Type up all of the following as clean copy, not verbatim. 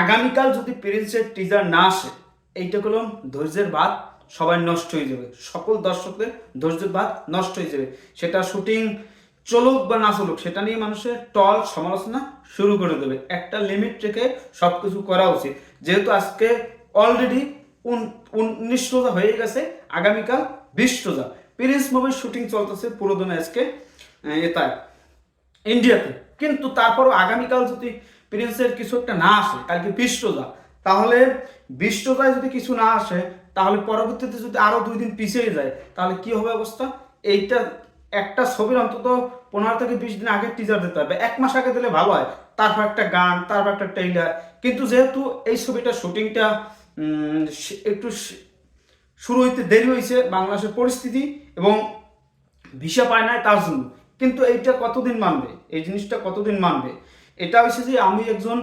আগামীকাল যদি প্রিন্সের টিজার না আসে, এইটা হলো ধৈর্যের বাঁধ সবাই নষ্ট হয়ে যাবে, সকল দর্শকদের ধৈর্যের বাঁধ নষ্ট হয়ে যাবে। সেটা শুটিং চলুক বা না চলুক, সেটা নিয়ে মানুষের টল সমালোচনা শুরু করে দেবে। একটা লিমিট রেখে সব কিছু করা উচিত। যেহেতু আজকে অলরেডি 19 রোজা হয়ে গেছে, আগামীকাল 20 রোজা। প্রিন্স মুভির শুটিং চলতেছে পুরো দিনে আজকে এটাই ইন্ডিয়াতে। কিন্তু তারপরও আগামীকাল যদি প্রিন্সের কিছু একটা না আসে, কালকে 20 রোজা, তাহলে 20 রোজায় যদি কিছু না আসে, তাহলে পরবর্তীতে যদি আরো 2 দিন পিছিয়ে যায়, তাহলে কি হবে অবস্থা? এইটা একটা ছবির অন্তত 15 থেকে 20 দিন আগে টিজার দিতে হবে, 1 মাস আগে দিলে ভালো হয়। তারপর একটা গান, তারপর একটা ট্রেইলার। কিন্তু যেহেতু এই ছবিটা শুটিংটা একটু শুরু হইতে দেরি হয়েছে, বাংলাদেশের পরিস্থিতি এবং ভিসা পায় নাই তার জন্য। কিন্তু এইটা কতদিন মানবে? এই জিনিসটা কতদিন মানবে? এটা হচ্ছে যে আমি একজন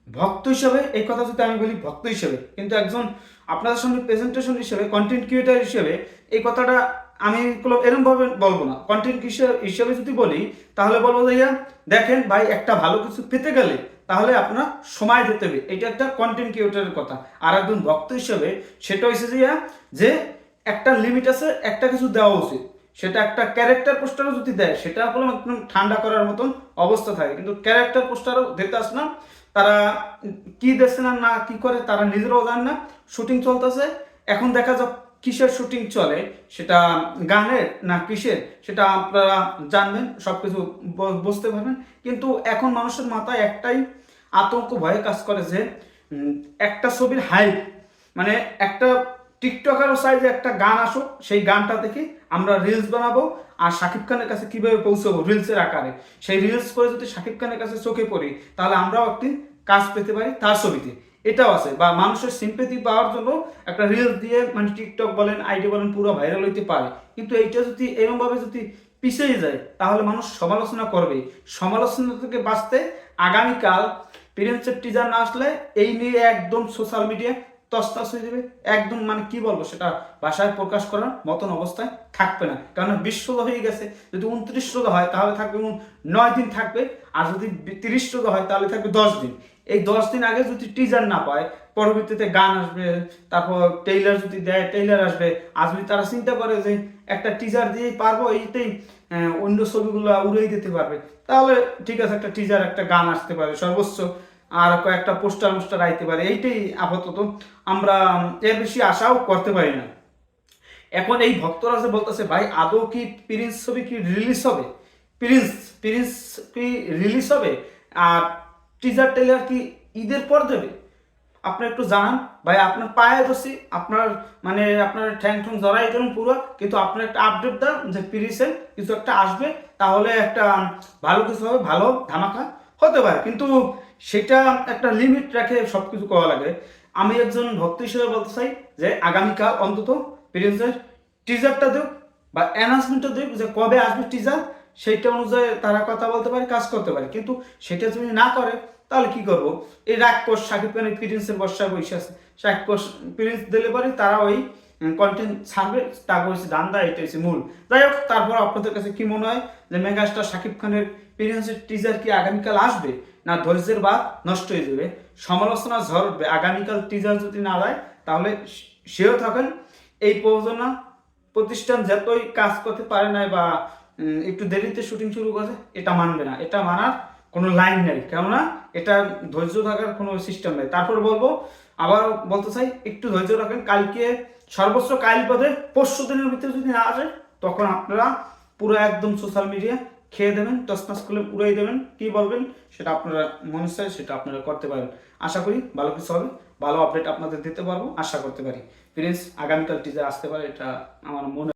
ভক্ত হিসেবে, এই কথা যদি আমি বলি ভক্ত হিসেবে, কিন্তু একজন আপনাদের সামনে প্রেজেন্টেশন হিসেবে, কন্টেন্ট ক্রিয়েটার হিসেবে এই কথাটা আমি এরকমভাবে বলবো না। কন্টেন্ট হিসেবে যদি বলি, তাহলে বলবো যে দেখেন ভাই, একটা ভালো কিছু পেতে গেলে তাহলে আপনার সময় দিতে হবে। এটা একটা কন্টেন্ট ক্রিয়েটারের কথা। আর একজন ভক্ত হিসেবে সেটা হচ্ছে যে একটা লিমিট আছে, একটা কিছু দেওয়া উচিত। সেটা একটা ক্যারেক্টার পোস্টারও যদি দেয়, সেটা হলো একদম ঠান্ডা করার মতন অবস্থা থাকে। কিন্তু ক্যারেক্টার পোস্টারও দিতে আসে না। তারা কি দেখছে না না কি করে তারা নিজেরাও জানে না। শুটিং চলতেছে, এখন দেখা যাক কিসের শুটিং চলে, সেটা গানের না কিসের, সেটা আপনারা জানবেন, সবকিছু বুঝতে পারবেন। কিন্তু এখন মানুষের মাথায় একটাই আতঙ্ক, ভয়ে কাজ করে যে একটা ছবির হাইপ, মানে একটা টিকটকারও চাই যে একটা গান আসুক, সেই গানটা দেখে আমরা রিলস বানাবো, আর শাকিব খানের কাছে কিভাবে পৌঁছাবো রিলসের আকারে। সেই রিলস করে যদি শাকিব খানের কাছে চোখে পড়ি, তাহলে আমরাও একদিন কাজ পেতে পারি তার ছবিতে। এটাও আছে। বা মানুষের সিম্পেথি পাওয়ার জন্য একটা রিলস দিয়ে, মানে টিকটক বলেন, আইডি বলেন, পুরো ভাইরাল হইতে পারে। কিন্তু এইটা যদি এরকমভাবে যদি পিছিয়ে যায়, তাহলে মানুষ সমালোচনা করবে। সমালোচনা থেকে বাঁচতে আগামীকাল প্রিন্সের টিজার না আসলে এই নিয়ে একদম সোশ্যাল মিডিয়া তছনছ হয়ে যাবে। একদম মানে কি বলবো, সেটা ভাষায় প্রকাশ করার মতন অবস্থায় থাকবে না। কারণ 20 রোজা হয়ে গেছে। যদি 29 রোজা হয় তাহলে থাকবে 9 দিন থাকবে, আর যদি 30 রোজা হয় তাহলে থাকবে 10 দিন। এই 10 দিন আগে যদি টিজার না পায়, পরবর্তীতে গান আসবে, তারপর ট্রেইলার যদি দেয় ট্রেইলার আসবে। আর যদি তারা চিন্তা করে যে একটা টিজার দিয়েই পারবো, এইটাই অন্য ছবিগুলো উড়িয়ে দিতে পারবে, তাহলে ঠিক আছে, একটা টিজার একটা গান আসতে পারে সর্বোচ্চ, আর কয়েকটা পোস্টার আইতে পারে। এইটাই আপাতত, আমরা এর বেশি আশাও করতে পারি না। এখন এই ভক্তরা যে বলতেছে, ভাই আদৌ কি প্রিন্স ছবি কি রিলিজ হবে? প্রিন্স প্রিন্স কি রিলিজ হবে? আর টিজার টেলার কি ঈদের পর দেবে? আপনি একটু জানান ভাই। আপনার পায়ে ধরছি, আপনার মানে আপনার ঠ্যাং ঠ্যাং জড়াই দিলেন পুরো, কিন্তু আপনার একটা আপডেট দেন যে প্রিন্সের কিছু একটা আসবে, তাহলে একটা ভালো কিছু হবে, ভালো ধামাকা হতে পারে। কিন্তু সেটা একটা লিমিট রেখে সব কিছু করা লাগে। আমি একজন ভক্ত হিসেবে বলতে চাই যে আগামীকাল অন্তত প্রিন্সের টিজারটা দেব, বা অ্যানাউন্সমেন্টটা দেব যে কবে আসবে টিজার। সেইটা অনুযায়ী তারা কথা বলতে পারে, কাজ করতে পারে। কিন্তু সেটা যদি না করে, তাহলে কি করবো? এই রাক্ষস শাকিব খানের প্রিন্সের বর্ষায় বসে আছে, রাক্ষস প্রিন্স দিলে পারে তারা ওই কন্টেন্ট ছাড়বে, তারপর হচ্ছে দান্দা, এটা হচ্ছে মূল। যাই হোক, তারপর আপনাদের কাছে কি মনে হয় যে মেগাস্টার শাকিব খানের প্রিন্সের টিজার কি আগামীকাল আসবে, না ধৈর্যের বাঁধ নষ্ট হয়ে যাবে, সমালোচনা ঝড় উঠবে? আগামীকাল টিজার যদি না দেয়, তাহলে সেও থাকেন এই প্রযোজনা প্রতিষ্ঠান যতই কাজ করতে পারে না, বা একটু দেরিতে শুটিং শুরু করছে, এটা মানবে না। এটা মানার কোনো লাইন নেই, কেননা এটা ধৈর্য থাকার কোনো সিস্টেম নেই। তারপর বলবো, আবার বলতে চাই, একটু ধৈর্য রাখেন। কালকে সর্বোচ্চ কাল বাদে 5 দিনের ভিতরে যদি না আসে, তখন আপনারা পুরো একদম সোশ্যাল মিডিয়া খেয়ে দেবেন, তছনছ করে উড়াই দেবেন। কি বলবেন সেটা আপনারা মনে চায়, সেটা আপনারা করতে পারেন। আশা করি ভালো কিছু হবে, ভালো আপডেট আপনাদের দিতে পারবো, আশা করতে পারি। প্রিন্স আগামীকাল টিজার আসতে পারে, এটা আমার মনে